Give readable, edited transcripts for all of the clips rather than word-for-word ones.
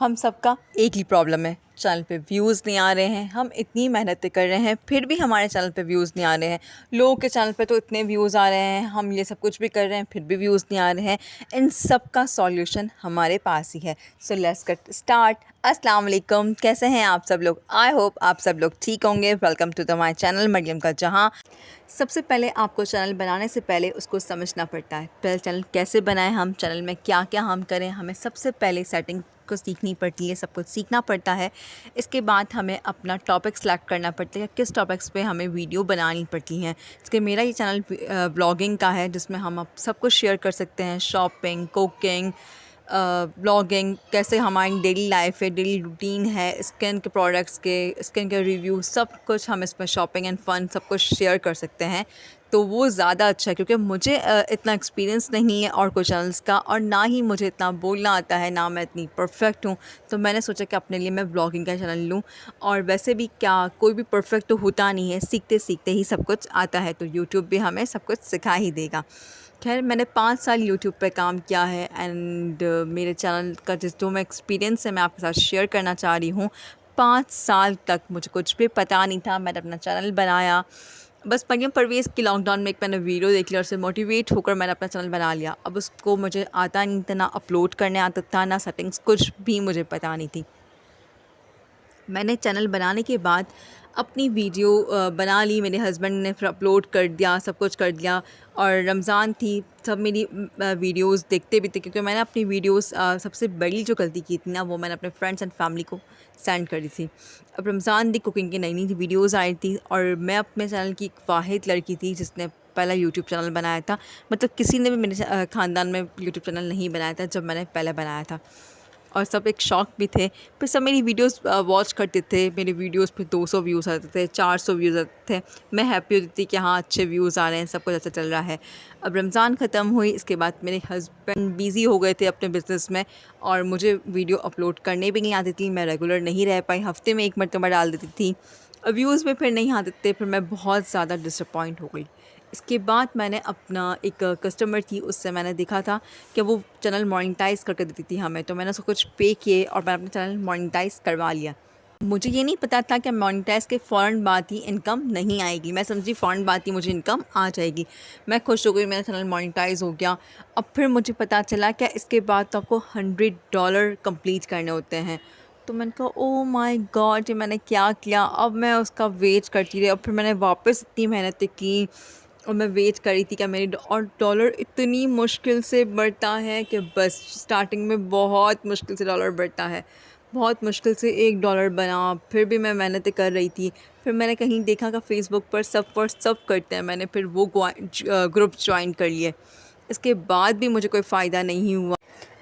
हम सबका एक ही प्रॉब्लम है, चैनल पे व्यूज़ नहीं आ रहे हैं। हम इतनी मेहनतें कर रहे हैं फिर भी हमारे चैनल पे व्यूज़ नहीं आ रहे हैं। लोगों के चैनल पे तो इतने व्यूज़ आ रहे हैं, हम ये सब कुछ भी कर रहे हैं फिर भी व्यूज़ नहीं आ रहे हैं। इन सब का सॉल्यूशन हमारे पास ही है। So let's get start. अस्सलाम वालेकुम, कैसे हैं आप सब लोग? आई होप आप सब लोग ठीक होंगे। Welcome to the my channel Maryam का जहाँ। सबसे पहले आपको चैनल बनाने से पहले उसको समझना पड़ता है। पहले चैनल कैसे बनाएं, हम चैनल में क्या क्या हम करें, हमें सबसे पहले सेटिंग को सीखनी पड़ती है, सब कुछ सीखना पड़ता है। इसके बाद हमें अपना टॉपिक सेलेक्ट करना पड़ता है, किस टॉपिक्स पे हमें वीडियो बनानी पड़ती हैं। इसके मेरा ये चैनल ब्लॉगिंग का है जिसमें हम अब सब कुछ शेयर कर सकते हैं। शॉपिंग, कुकिंग, ब्लॉगिंग, कैसे हमारी डेली लाइफ है, डेली रूटीन है, स्किन के प्रोडक्ट्स के, स्किन के रिव्यू, सब कुछ हम इसमें शॉपिंग एंड फ़न सब कुछ शेयर कर सकते हैं। तो वो ज़्यादा अच्छा है क्योंकि मुझे इतना एक्सपीरियंस नहीं है और कोई चैनल्स का, और ना ही मुझे इतना बोलना आता है, ना मैं इतनी परफेक्ट हूँ। तो मैंने सोचा कि अपने लिए मैं ब्लॉगिंग का चैनल लूँ। और वैसे भी क्या कोई भी परफेक्ट तो होता नहीं है, सीखते सीखते ही सब कुछ आता है। तो यूट्यूब भी हमें सब कुछ सिखा ही देगा। खैर, मैंने 5 साल यूट्यूब पे काम किया है एंड मेरे चैनल का जो मैं एक्सपीरियंस है मैं आपके साथ शेयर करना चाह रही हूँ। 5 साल तक मुझे कुछ भी पता नहीं था। मैंने अपना चैनल बनाया, बस मरियम परवेज़ की लॉकडाउन में एक मैंने वीडियो देख लिया और उससे मोटिवेट होकर मैंने अपना चैनल बना लिया। अब उसको मुझे आता नहीं था, ना अपलोड करने आता था, ना सेटिंग्स, कुछ भी मुझे पता नहीं थी। मैंने चैनल बनाने के बाद अपनी वीडियो बना ली, मेरे हस्बैंड ने फिर अपलोड कर दिया, सब कुछ कर दिया। और रमज़ान थी, सब मेरी वीडियोस देखते भी थे क्योंकि मैंने अपनी वीडियोस सबसे बड़ी जो गलती की थी ना, वो मैंने अपने फ्रेंड्स एंड फैमिली को सेंड करी थी। अब रमज़ान दी कुकिंग की नई नई वीडियोज़ आई थी और मैं अपने चैनल की एक वाहिद लड़की थी जिसने पहला यूट्यूब चैनल बनाया था। मतलब किसी ने भी मेरे ख़ानदान में यूट्यूब चैनल नहीं बनाया था जब मैंने पहले बनाया था। और सब एक शौक भी थे। फिर सब मेरी वीडियोस वॉच करते थे। मेरी वीडियोस पे 200 व्यूज़ आते थे, 400 व्यूज़ आते थे। मैं हैप्पी होती थी कि हाँ, अच्छे व्यूज़ आ रहे हैं, सब कुछ अच्छा चल रहा है। अब रमज़ान ख़त्म हुई, इसके बाद मेरे हस्बैंड बिज़ी हो गए थे अपने बिज़नेस में और मुझे वीडियो अपलोड करने भी नहीं आती थी। मैं रेगुलर नहीं रह पाई, हफ़्ते में 1 मरतबा डाल देती थी। व्यूज़ में फिर नहीं आते थे, फिर मैं बहुत ज़्यादा डिसअपॉइंट हो गई। इसके बाद मैंने अपना एक कस्टमर थी, उससे मैंने देखा था कि वो चैनल मोनेटाइज़ करके देती थी हमें, तो मैंने उसको कुछ पे किए और मैंने अपना चैनल मोनेटाइज़ करवा लिया। मुझे ये नहीं पता था कि मोनेटाइज़ के फ़ौरन बाद ही इनकम नहीं आएगी। मैं समझी फ़ौरन बाद ही मुझे इनकम आ जाएगी। मैं खुश हो गई, मेरा चैनल मोनेटाइज़ हो गया। अब फिर मुझे पता चला कि इसके बाद तो आपको $100 कंप्लीट करने होते हैं। तो मैंने कहा ओह माय गॉड, ये मैंने क्या किया? अब मैं उसका वेट करती रही और फिर मैंने वापस इतनी मेहनतें की और मैं वेट कर रही थी कि मेरी और डॉलर इतनी मुश्किल से बढ़ता है कि बस स्टार्टिंग में बहुत मुश्किल से डॉलर बढ़ता है। बहुत मुश्किल से $1 बना, फिर भी मैं मेहनतें कर रही थी। फिर मैंने कहीं देखा कि फ़ेसबुक पर सब व्हाट्सअप करते हैं, मैंने फिर वो ग्रुप जॉइन कर लिए। इसके बाद भी मुझे कोई फ़ायदा नहीं हुआ।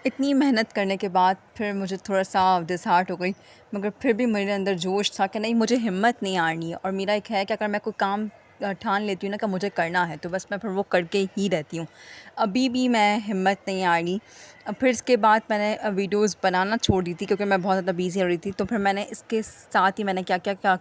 इतनी मेहनत करने के बाद फिर मुझे थोड़ा-सा डिसहार्ट हो गई, मगर फिर भी मेरे अंदर जोश था कि नहीं, मुझे हिम्मत नहीं हारनी है। और मेरा एक है कि अगर मैं कोई काम ठान लेती हूँ ना कि मुझे करना है, तो बस मैं फिर वो करके ही रहती हूँ। अभी भी मैं हिम्मत नहीं हारी। फिर इसके बाद मैंने वीडियोज़ बनाना छोड़ दी थी क्योंकि मैं बहुत ज़्यादा बिज़ी हो रही थी। तो फिर मैंने इसके साथ ही मैंने क्या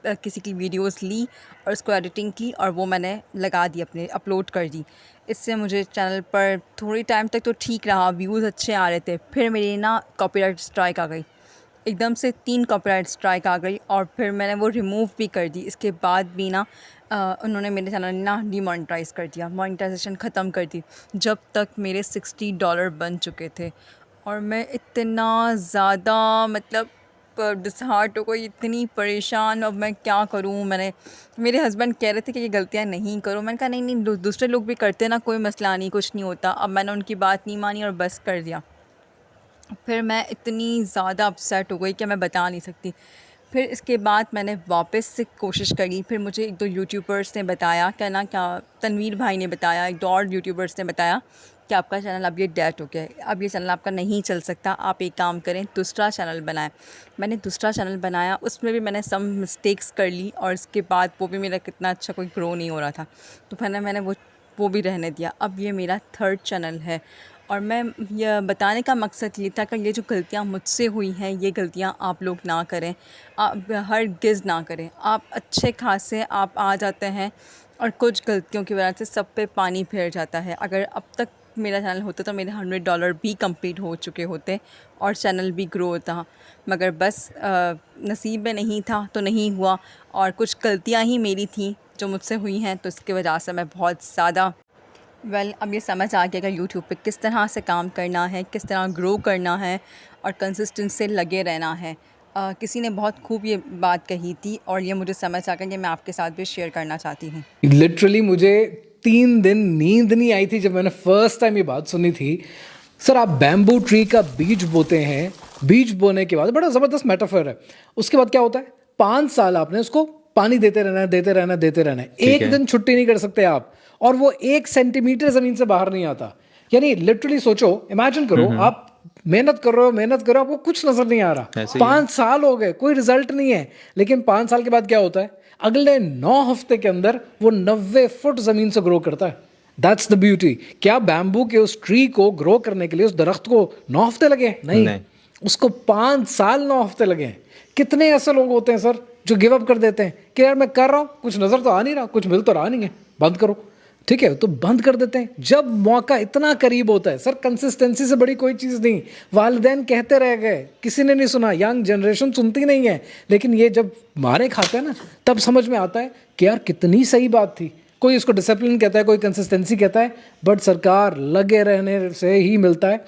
किसी की वीडियोज़ ली और उसको एडिटिंग की और वो मैंने लगा दी, अपने अपलोड कर दी। इससे मुझे चैनल पर थोड़ी टाइम तक तो ठीक रहा, व्यूज़ अच्छे आ रहे थे। फिर मेरी ना कॉपीराइट स्ट्राइक आ गई, एकदम से 3 कॉपीराइट स्ट्राइक आ गई और फिर मैंने वो रिमूव भी कर दी। इसके बाद भी ना उन्होंने मेरे चैनल ना डीमोनेटाइज़ कर दिया, मोनेटाइजेशन ख़त्म कर दी, जब तक मेरे $60 बन चुके थे। और मैं इतना ज़्यादा मतलब डिसहार्ट हो गई, इतनी परेशान, अब मैं क्या करूँ? मेरे हस्बैंड कह रहे थे कि ये गलतियाँ नहीं करो। मैंने कहा नहीं नहीं, दूसरे लोग भी करते ना, कोई मसला नहीं, कुछ नहीं होता। अब मैंने उनकी बात नहीं मानी और बस कर दिया। फिर मैं इतनी ज़्यादा अपसेट हो गई कि मैं बता नहीं सकती। फिर इसके बाद मैंने वापस से कोशिश करी। फिर मुझे 1-2 यूट्यूबर्स ने बताया, क्या तनवीर भाई ने बताया, 1-2 और यूट्यूबर्स ने बताया कि आपका चैनल अब ये डेड हो गया है, अब ये चैनल आपका नहीं चल सकता, आप एक काम करें, दूसरा चैनल बनाएं। मैंने दूसरा चैनल बनाया, उसमें भी मैंने सम मिस्टेक्स कर ली और इसके बाद वो भी मेरा कितना अच्छा कोई ग्रो नहीं हो रहा था, तो फिर मैंने वो भी रहने दिया। अब ये मेरा 3rd चैनल है और मैं ये बताने का मकसद ये था कि ये जो गलतियाँ मुझसे हुई हैं, ये गलतियाँ आप लोग ना करें, आप हरगिज़ ना करें। आप अच्छे खासे आप आ जाते हैं और कुछ गलतियों की वजह से सब पे पानी फिर जाता है। अगर अब तक मेरा चैनल होता तो मेरे $100 भी कंप्लीट हो चुके होते और चैनल भी ग्रो होता, मगर बस नसीब में नहीं था तो नहीं हुआ। और कुछ गलतियाँ ही मेरी थी जो मुझसे हुई हैं, तो इसकी वजह से मैं बहुत ज़्यादा अब ये समझ आ गया कि यूट्यूब पे किस तरह से काम करना है, किस तरह ग्रो करना है और कंसिस्टेंसी से लगे रहना है। किसी ने बहुत खूब ये बात कही थी और ये मुझे समझ आ गया कि मैं आपके साथ भी शेयर करना चाहती हूँ। लिटरली मुझे 3 दिन नींद नहीं आई थी जब मैंने फर्स्ट टाइम ये बात सुनी थी। सर आप बैम्बू ट्री का बीज बोते हैं, बीज बोने के बाद बड़ा ज़बरदस्त मेटाफर है। उसके बाद क्या होता है, 5 साल आपने उसको पानी देते रहना है, देते रहना है, देते रहना है। एक दिन छुट्टी नहीं कर सकते आप, और वो 1 सेंटीमीटर ज़मीन से बाहर नहीं आता। यानी लिटरली सोचो, इमेजिन करो आप मेहनत कर रहे हो, आपको कुछ नजर नहीं आ रहा। 5 साल हो गए, कोई रिजल्ट नहीं है। लेकिन 5 साल के बाद क्या होता है, अगले 9 हफ्ते के अंदर वो 90 फुट जमीन से ग्रो करता है। That's the beauty. क्या बैम्बू के उस ट्री को ग्रो करने के लिए उस दरख्त को 9 हफ्ते लगे? नहीं, उसको 5 साल 9 हफ्ते लगे हैं। कितने ऐसे लोग होते हैं सर जो गिव अप कर देते हैं कि यार मैं कर रहा हूँ, कुछ नजर तो आ नहीं रहा, कुछ मिल तो रहा नहीं है, बंद करो। ठीक है, तो बंद कर देते हैं जब मौका इतना करीब होता है। सर कंसिस्टेंसी से बड़ी कोई चीज़ नहीं। वालिदैन कहते रह गए, किसी ने नहीं सुना, यंग जनरेशन सुनती नहीं है। लेकिन ये जब मारे खाते हैं ना, तब समझ में आता है कि यार कितनी सही बात थी। कोई इसको डिसिप्लिन कहता है, कोई कंसिस्टेंसी कहता है, बट सरकार लगे रहने से ही मिलता है।